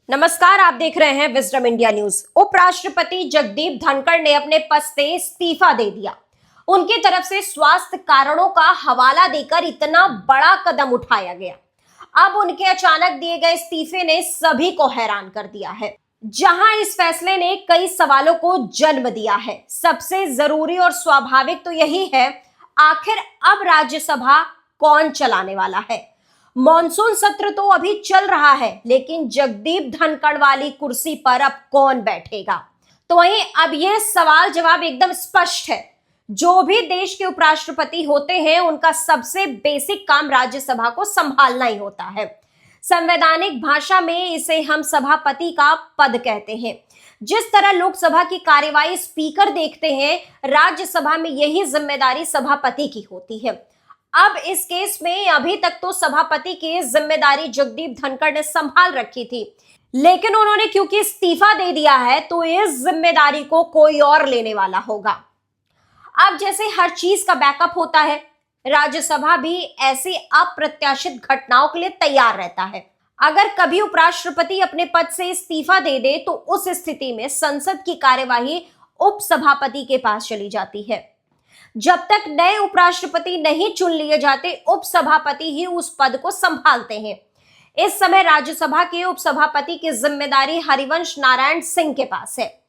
नमस्कार, आप देख रहे हैं विजडम इंडिया न्यूज। उपराष्ट्रपति जगदीप धनखड़ ने अपने पद से इस्तीफा दे दिया। उनकी तरफ से स्वास्थ्य कारणों का हवाला देकर इतना बड़ा कदम उठाया गया। अब उनके अचानक दिए गए इस्तीफे ने सभी को हैरान कर दिया है। जहां इस फैसले ने कई सवालों को जन्म दिया है। सबसे जरूरी और स्वाभाविक तो यही है, आखिर अब राज्यसभा कौन चलाने वाला है। मॉनसून सत्र तो अभी चल रहा है, लेकिन जगदीप धनखड़ वाली कुर्सी पर अब कौन बैठेगा। तो वहीं अब यह सवाल जवाब एकदम स्पष्ट है। जो भी देश के उपराष्ट्रपति होते हैं, उनका सबसे बेसिक काम राज्यसभा को संभालना ही होता है। संवैधानिक भाषा में इसे हम सभापति का पद कहते हैं। जिस तरह लोकसभा की कार्यवाही स्पीकर देखते हैं, राज्यसभा में यही जिम्मेदारी सभापति की होती है। अब इस केस में अभी तक तो सभापति की जिम्मेदारी जगदीप धनखड़ ने संभाल रखी थी, लेकिन उन्होंने क्योंकि इस्तीफा दे दिया है, तो इस जिम्मेदारी को कोई और लेने वाला होगा। अब जैसे हर चीज का बैकअप होता है, राज्यसभा भी ऐसी अप्रत्याशित घटनाओं के लिए तैयार रहता है। अगर कभी उपराष्ट्रपति अपने पद से इस्तीफा दे दे, तो उस स्थिति में संसद की कार्यवाही उपसभापति के पास चली जाती है। जब तक नए उपराष्ट्रपति नहीं चुन लिए जाते, उपसभापति ही उस पद को संभालते हैं। इस समय राज्यसभा के उपसभापति की जिम्मेदारी हरिवंश नारायण सिंह के पास है।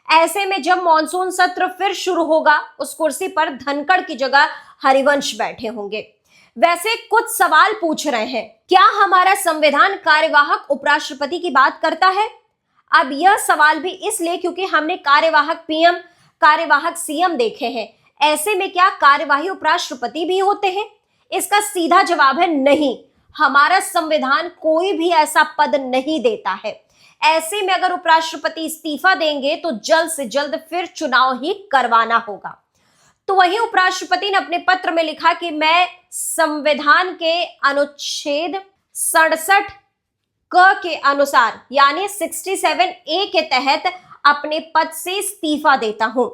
ऐसे में जब मॉनसून सत्र फिर शुरू होगा, उस कुर्सी पर धनखड़ की जगह हरिवंश बैठे होंगे। वैसे कुछ सवाल पूछ रहे हैं, क्या हमारा संविधान कार्यवाहक उपराष्ट्रपति की बात करता है? अब यह सवाल भी इसलिए क्योंकि हमने कार्यवाहक पीएम, कार्यवाहक सीएम देखे हैं। ऐसे में क्या कार्यवाही उपराष्ट्रपति भी होते हैं? इसका सीधा जवाब है नहीं। हमारा संविधान कोई भी ऐसा पद नहीं देता है। ऐसे में अगर उपराष्ट्रपति इस्तीफा देंगे, तो जल्द से जल्द फिर चुनाव ही करवाना होगा। तो वही उपराष्ट्रपति ने अपने पत्र में लिखा कि मैं संविधान के अनुच्छेद 67 क के अनुसार, यानी 67A के तहत अपने पद से इस्तीफा देता हूं।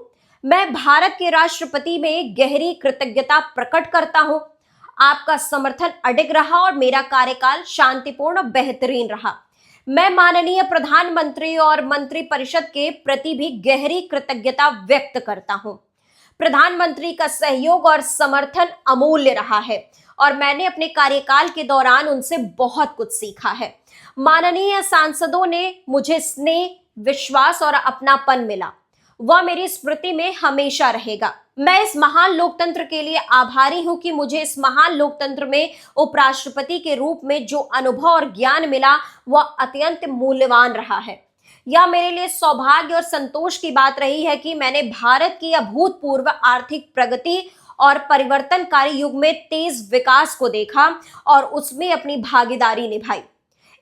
मैं भारत के राष्ट्रपति में गहरी कृतज्ञता प्रकट करता हूं। आपका समर्थन अडिग रहा और मेरा कार्यकाल शांतिपूर्ण और बेहतरीन रहा। मैं माननीय प्रधानमंत्री और मंत्रिपरिषद के प्रति भी गहरी कृतज्ञता व्यक्त करता हूं। प्रधानमंत्री का सहयोग और समर्थन अमूल्य रहा है और मैंने अपने कार्यकाल के दौरान उनसे बहुत कुछ सीखा है। माननीय सांसदों ने मुझे स्नेह, विश्वास और अपनापन मिला, वह मेरी स्मृति में हमेशा रहेगा। मैं इस महान लोकतंत्र के लिए आभारी हूं कि मुझे इस महान लोकतंत्र में उपराष्ट्रपति के रूप में जो अनुभव और ज्ञान मिला, वह अत्यंत मूल्यवान रहा है। यह मेरे लिए सौभाग्य और संतोष की बात रही है कि मैंने भारत की अभूतपूर्व आर्थिक प्रगति और परिवर्तनकारी युग में तेज विकास को देखा और उसमें अपनी भागीदारी निभाई।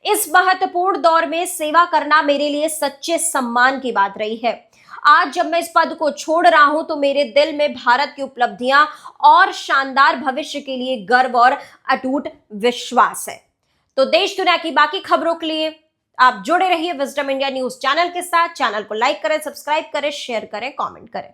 इस महत्वपूर्ण दौर में सेवा करना मेरे लिए सच्चे सम्मान की बात रही है। आज जब मैं इस पद को छोड़ रहा हूं, तो मेरे दिल में भारत की उपलब्धियां और शानदार भविष्य के लिए गर्व और अटूट विश्वास है। तो देश दुनिया की बाकी खबरों के लिए आप जुड़े रहिए विजडम इंडिया न्यूज चैनल के साथ। चैनल को लाइक करें, सब्सक्राइब करें, शेयर करें, कमेंट करें।